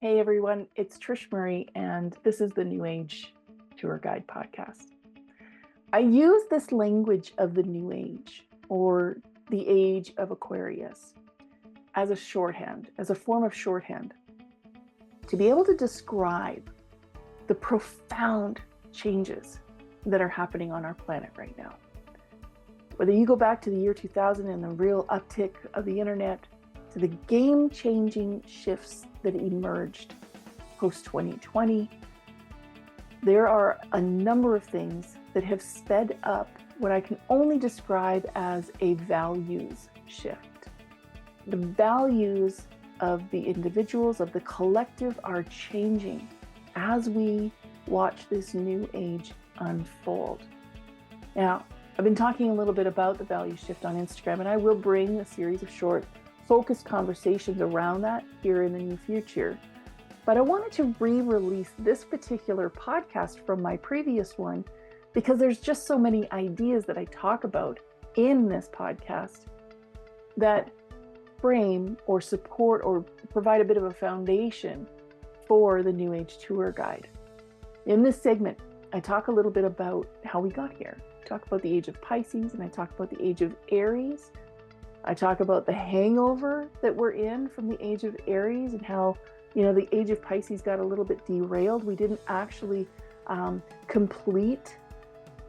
Hey everyone, it's Trish Murray, and this is the New Age Tour Guide podcast. I use this language of the New Age, or the Age of Aquarius, as a shorthand, as a form of shorthand, to be able to describe the profound changes that are happening on our planet right now. Whether you go back to the year 2000 and the real uptick of the internet, to the game-changing shifts that emerged post-2020, there are a number of things that have sped up what I can only describe as a values shift. The values of the individuals, of the collective, are changing as we watch this new age unfold. Now, I've been talking a little bit about the value shift on Instagram, and I will bring a series of short, focused conversations around that here in the near future. But I wanted to re-release this particular podcast from my previous one because there's just so many ideas that I talk about in this podcast that frame or support or provide a bit of a foundation for the New Age Tour Guide. In this segment, I talk a little bit about how we got here. I talk about the age of Pisces, and I talk about the age of Aries. I talk about the hangover that we're in from the age of Aries and how, the age of Pisces got a little bit derailed. We didn't actually complete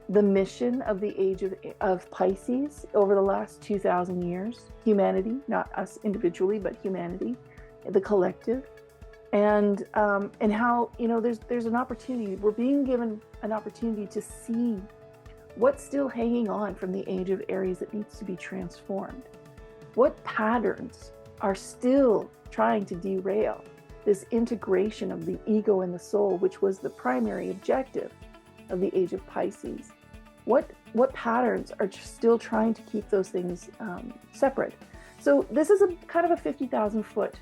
the mission of the age of Pisces over the last 2,000 years. Humanity, not us individually, but humanity, the collective. And how, there's an opportunity. We're being given an opportunity to see what's still hanging on from the age of Aries that needs to be transformed. What patterns are still trying to derail this integration of the ego and the soul, which was the primary objective of the age of Pisces? What patterns are still trying to keep those things separate? So this is a kind of a 50,000 foot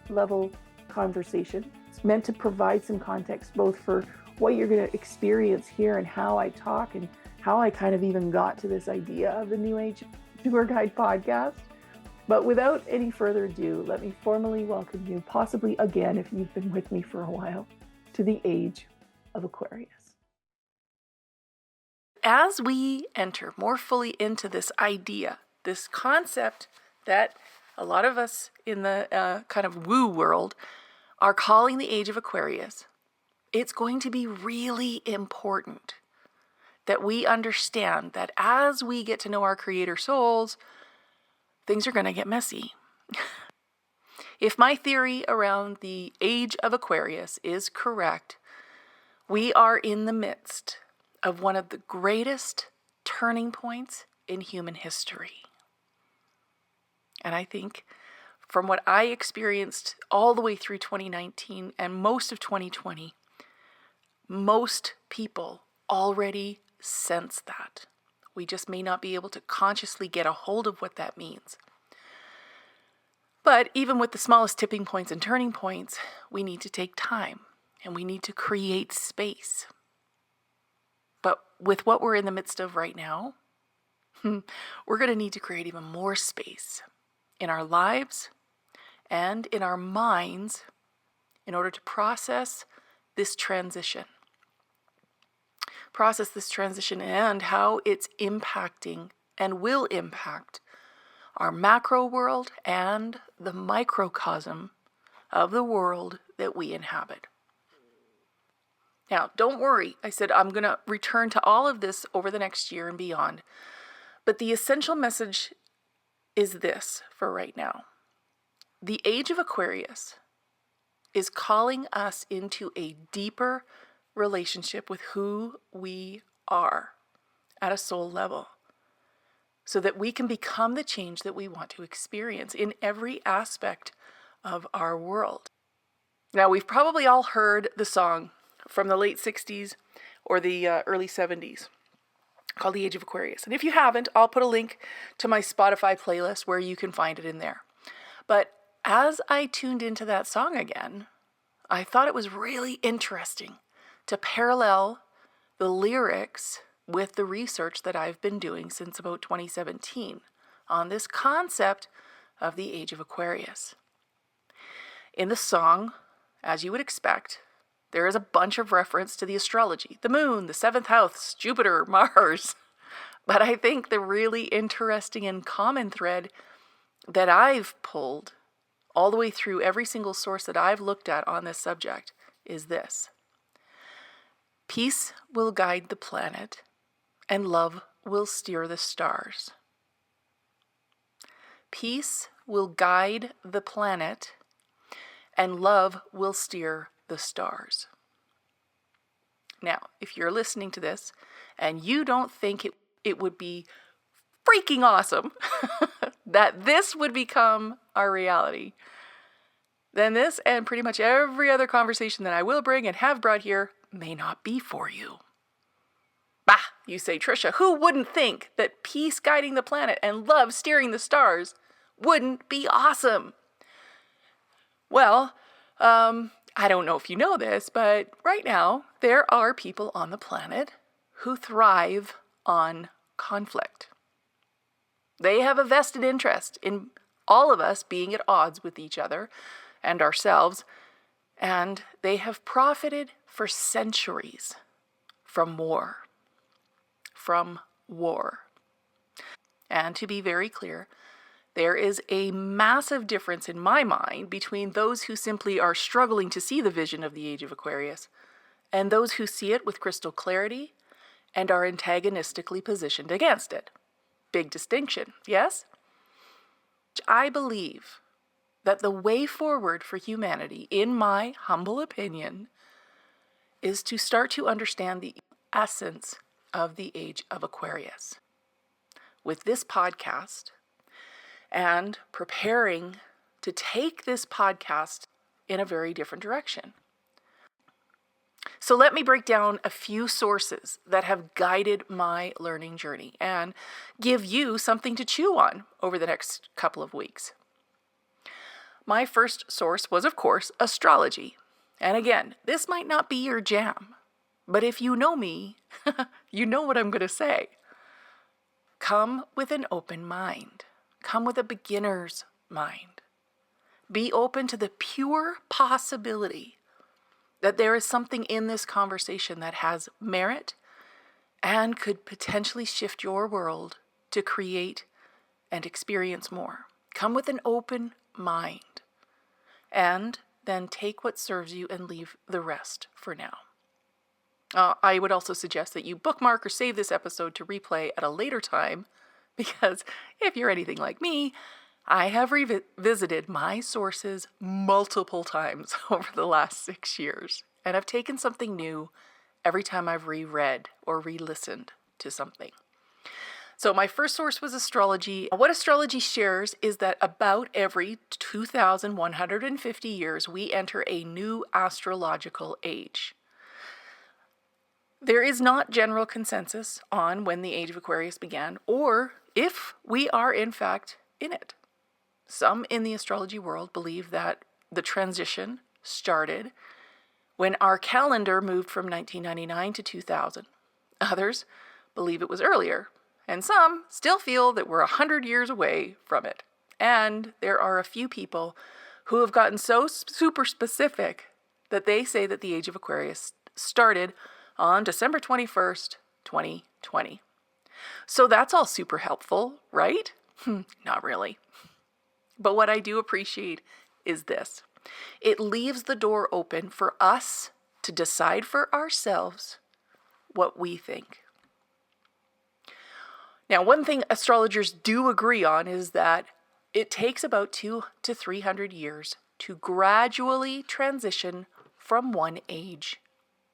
level conversation. It's meant to provide some context both for what you're going to experience here and how I talk and how I kind of even got to this idea of the New Age Tour Guide podcast. But without any further ado, let me formally welcome you, possibly again if you've been with me for a while, to the Age of Aquarius. As we enter more fully into this idea, this concept that a lot of us in the kind of woo world are calling the Age of Aquarius, it's going to be really important that we understand that as we get to know our creator souls, things are going to get messy. If my theory around the Age of Aquarius is correct, we are in the midst of one of the greatest turning points in human history. And I think from what I experienced all the way through 2019 and most of 2020, most people already sense that. We just may not be able to consciously get a hold of what that means. But even with the smallest tipping points and turning points, we need to take time and we need to create space. But with what we're in the midst of right now, we're going to need to create even more space in our lives and in our minds in order to process this transition. And how it's impacting and will impact our macro world and the microcosm of the world that we inhabit. Now, don't worry. I said I'm going to return to all of this over the next year and beyond. But the essential message is this for right now. The Age of Aquarius is calling us into a deeper relationship with who we are at a soul level so that we can become the change that we want to experience in every aspect of our world. Now, we've probably all heard the song from the late 60s or the early 70s called The Age of Aquarius. And if you haven't, I'll put a link to my Spotify playlist where you can find it in there. But as I tuned into that song again, I thought it was really interesting to parallel the lyrics with the research that I've been doing since about 2017 on this concept of the Age of Aquarius. In the song, as you would expect, there is a bunch of reference to the astrology, the moon, the seventh house, Jupiter, Mars. But I think the really interesting and common thread that I've pulled all the way through every single source that I've looked at on this subject is this. Peace will guide the planet, and love will steer the stars. Peace will guide the planet, and love will steer the stars. Now, if you're listening to this and you don't think it would be freaking awesome that this would become our reality, then this and pretty much every other conversation that I will bring and have brought here may not be for you. Bah, you say, Trisha, who wouldn't think that peace guiding the planet and love steering the stars wouldn't be awesome? Well, I don't know if you know this, but right now there are people on the planet who thrive on conflict. They have a vested interest in all of us being at odds with each other and ourselves, and they have profited for centuries from war. From war. And to be very clear, there is a massive difference in my mind between those who simply are struggling to see the vision of the Age of Aquarius and those who see it with crystal clarity and are antagonistically positioned against it. Big distinction, yes? I believe that the way forward for humanity, in my humble opinion, is to start to understand the essence of the Age of Aquarius. With this podcast and preparing to take this podcast in a very different direction. So let me break down a few sources that have guided my learning journey and give you something to chew on over the next couple of weeks. My first source was, of course, astrology. And again, this might not be your jam, but if you know me, you know what I'm going to say. Come with an open mind. Come with a beginner's mind. Be open to the pure possibility that there is something in this conversation that has merit and could potentially shift your world to create and experience more. Come with an open mind. And then take what serves you and leave the rest for now. I would also suggest that you bookmark or save this episode to replay at a later time, because if you're anything like me, I have revisited my sources multiple times over the last 6 years, and I've taken something new every time I've reread or re-listened to something. So my first source was astrology. What astrology shares is that about every 2,150 years, we enter a new astrological age. There is not general consensus on when the Age of Aquarius began, or if we are in fact in it. Some in the astrology world believe that the transition started when our calendar moved from 1999 to 2000. Others believe it was earlier, and some still feel that we're 100 years away from it. And there are a few people who have gotten so super specific that they say that the Age of Aquarius started on December 21st, 2020. So that's all super helpful, right? Not really. But what I do appreciate is this. It leaves the door open for us to decide for ourselves what we think. Now, one thing astrologers do agree on is that it takes about 200 to 300 years to gradually transition from one age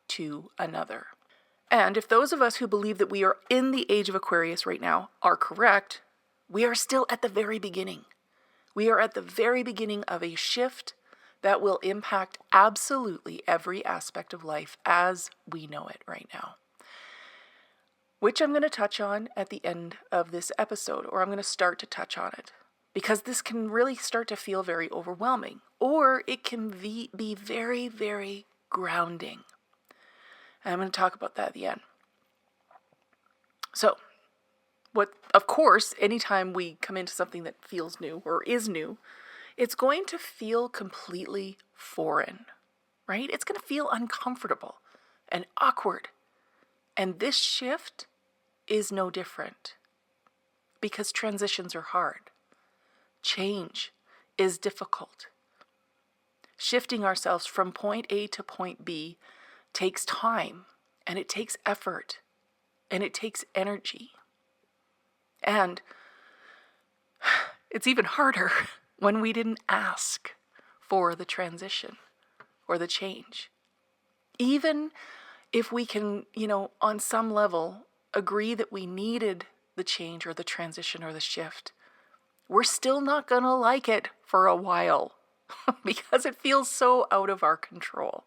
to another. And if those of us who believe that we are in the Age of Aquarius right now are correct, we are still at the very beginning. We are at the very beginning of a shift that will impact absolutely every aspect of life as we know it right now, which I'm going to touch on at the end of this episode, or I'm going to start to touch on it, because this can really start to feel very overwhelming, or it can be very, very grounding. And I'm going to talk about that at the end. So, of course, anytime we come into something that feels new or is new, it's going to feel completely foreign. right? It's going to feel uncomfortable and awkward. And this shift is no different because transitions are hard. Change is difficult. Shifting ourselves from point A to point B takes time, and it takes effort, and it takes energy. And it's even harder when we didn't ask for the transition or the change. Even if we can, on some level, agree that we needed the change or the transition or the shift, we're still not going to like it for a while because it feels so out of our control.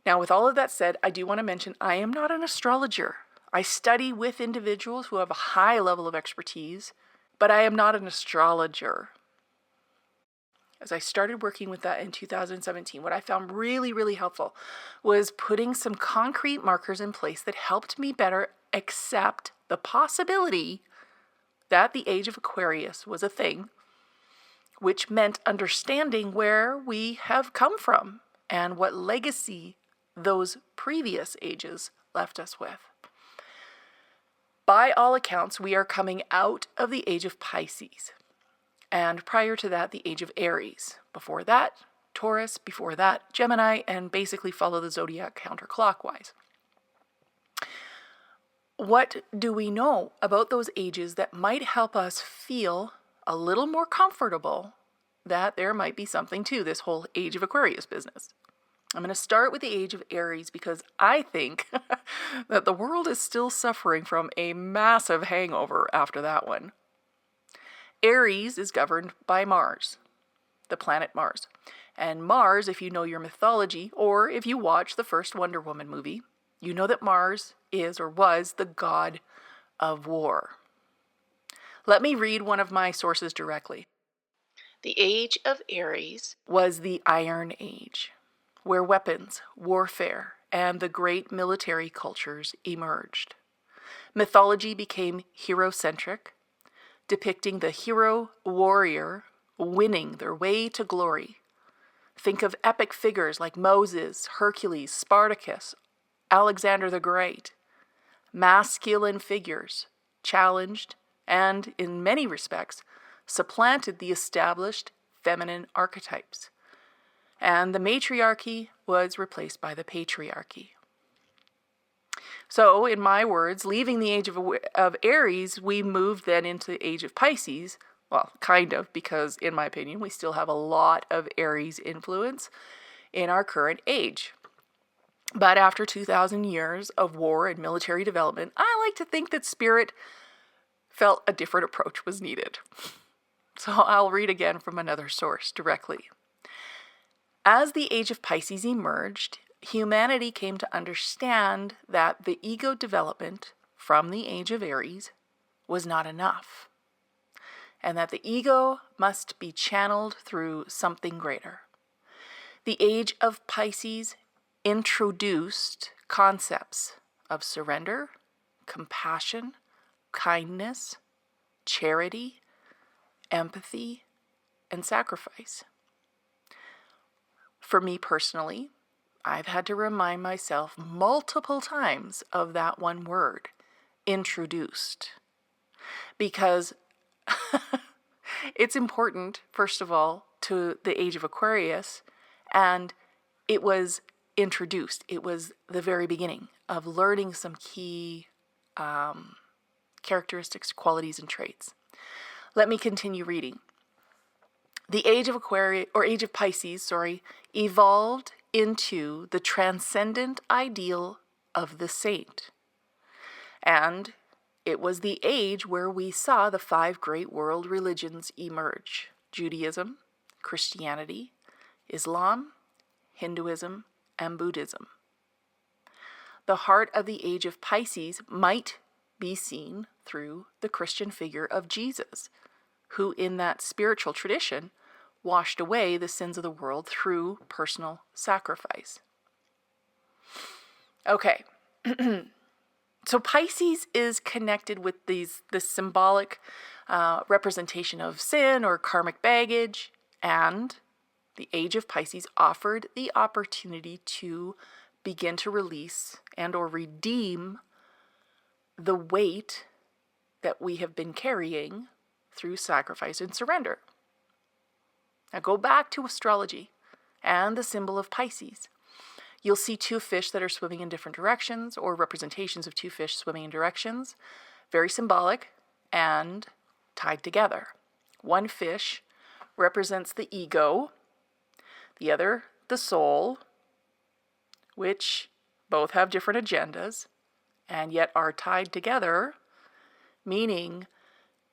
Now, with all of that said, I do want to mention I am not an astrologer. I study with individuals who have a high level of expertise, but I am not an astrologer. As I started working with that in 2017, what I found really, really helpful was putting some concrete markers in place that helped me better accept the possibility that the Age of Aquarius was a thing, which meant understanding where we have come from and what legacy those previous ages left us with. By all accounts, we are coming out of the Age of Pisces. And prior to that, the Age of Aries. Before that, Taurus. Before that, Gemini, and basically follow the zodiac counterclockwise. What do we know about those ages that might help us feel a little more comfortable that there might be something to this whole Age of Aquarius business? I'm going to start with the Age of Aries because I think that the world is still suffering from a massive hangover after that one. Aries is governed by Mars, the planet Mars. And Mars, if you know your mythology, or if you watch the first Wonder Woman movie, you know that Mars is or was the god of war. Let me read one of my sources directly. The Age of Aries was the Iron Age, where weapons, warfare, and the great military cultures emerged. Mythology became hero-centric, depicting the hero warrior winning their way to glory. Think of epic figures like Moses, Hercules, Spartacus, Alexander the Great. Masculine figures challenged and, in many respects, supplanted the established feminine archetypes. And the matriarchy was replaced by the patriarchy. So, in my words, leaving the Age of Aries, we moved then into the Age of Pisces. Well, kind of, because in my opinion, we still have a lot of Aries influence in our current age. But after 2,000 years of war and military development, I like to think that Spirit felt a different approach was needed. So I'll read again from another source directly. As the Age of Pisces emerged, humanity came to understand that the ego development from the Age of Aries was not enough, and that the ego must be channeled through something greater. The Age of Pisces introduced concepts of surrender, compassion, kindness, charity, empathy, and sacrifice. For me personally, I've had to remind myself multiple times of that one word, introduced, because it's important, first of all, to the Age of Aquarius, and it was introduced. It was the very beginning of learning some key characteristics, qualities, and traits. Let me continue reading. The Age of Aquarius, or Age of Pisces, evolved into the transcendent ideal of the saint. And it was the age where we saw the 5 great world religions emerge: Judaism, Christianity, Islam, Hinduism, and Buddhism. The heart of the Age of Pisces might be seen through the Christian figure of Jesus, who in that spiritual tradition washed away the sins of the world through personal sacrifice. Okay, so Pisces is connected with this symbolic representation of sin or karmic baggage, and the age of Pisces offered the opportunity to begin to release and or redeem the weight that we have been carrying through sacrifice and surrender. Now go back to astrology and the symbol of Pisces. You'll see two fish that are swimming in different directions, or representations of two fish swimming in directions. Very symbolic and tied together. One fish represents the ego, the other the soul, which both have different agendas and yet are tied together, meaning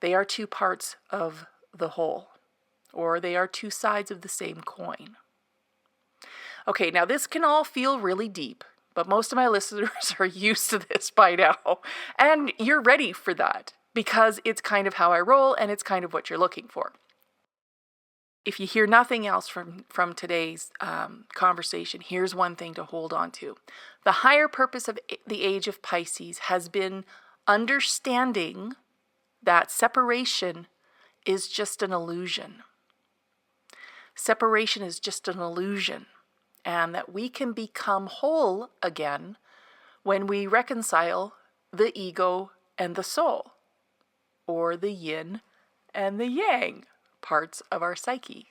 they are two parts of the whole, or they are two sides of the same coin. Okay, now this can all feel really deep, but most of my listeners are used to this by now, and you're ready for that because it's kind of how I roll and it's kind of what you're looking for. If you hear nothing else from today's conversation, here's one thing to hold on to. The higher purpose of the age of Pisces has been understanding that separation is just an illusion. Separation is just an illusion, and that we can become whole again when we reconcile the ego and the soul, or the yin and the yang parts of our psyche.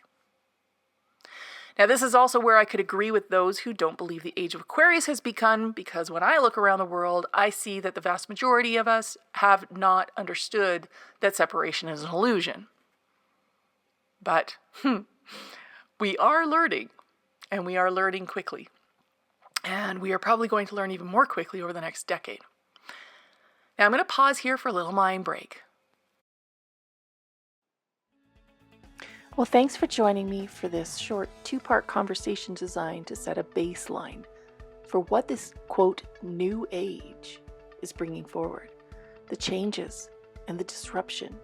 Now, this is also where I could agree with those who don't believe the Age of Aquarius has begun, because when I look around the world, I see that the vast majority of us have not understood that separation is an illusion. But we are learning, and we are learning quickly. And we are probably going to learn even more quickly over the next decade. Now, I'm going to pause here for a little mind break. Well, thanks for joining me for this short two-part conversation designed to set a baseline for what this, quote, new age is bringing forward, the changes and the disruption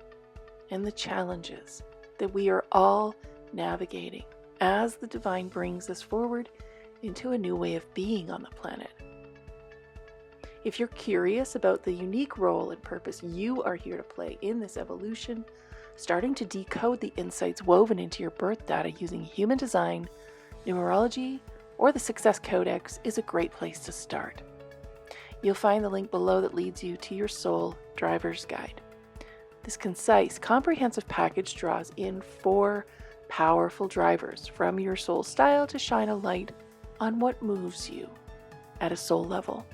and the challenges that we are all navigating as the divine brings us forward into a new way of being on the planet. If you're curious about the unique role and purpose you are here to play in this evolution, starting to decode the insights woven into your birth data using human design, numerology, or the Success Codex is a great place to start. You'll find the link below that leads you to your soul driver's guide. This concise, comprehensive package draws in 4 powerful drivers from your soul style to shine a light on what moves you at a soul level.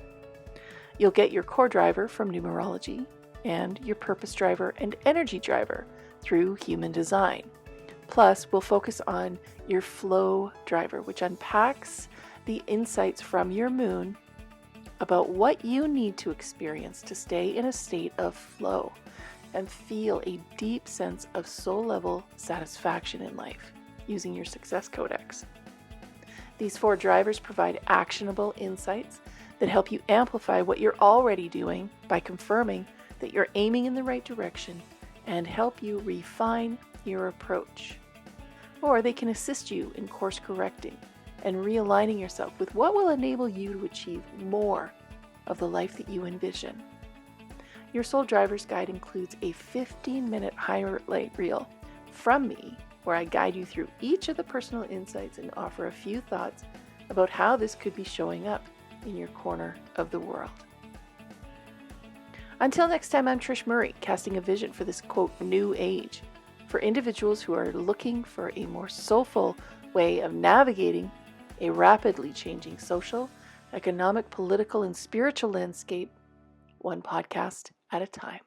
You'll get your core driver from numerology and your purpose driver and energy driver through human design. Plus, we'll focus on your flow driver, which unpacks the insights from your moon about what you need to experience to stay in a state of flow and feel a deep sense of soul level satisfaction in life using your Success Codex. These 4 drivers provide actionable insights that help you amplify what you're already doing by confirming that you're aiming in the right direction and help you refine your approach. Or they can assist you in course correcting and realigning yourself with what will enable you to achieve more of the life that you envision. Your Soul Driver's Guide includes a 15-minute highlight reel from me where I guide you through each of the personal insights and offer a few thoughts about how this could be showing up in your corner of the world. Until next time, I'm Trish Murray, casting a vision for this, quote, new age, for individuals who are looking for a more soulful way of navigating a rapidly changing social, economic, political, and spiritual landscape, one podcast at a time.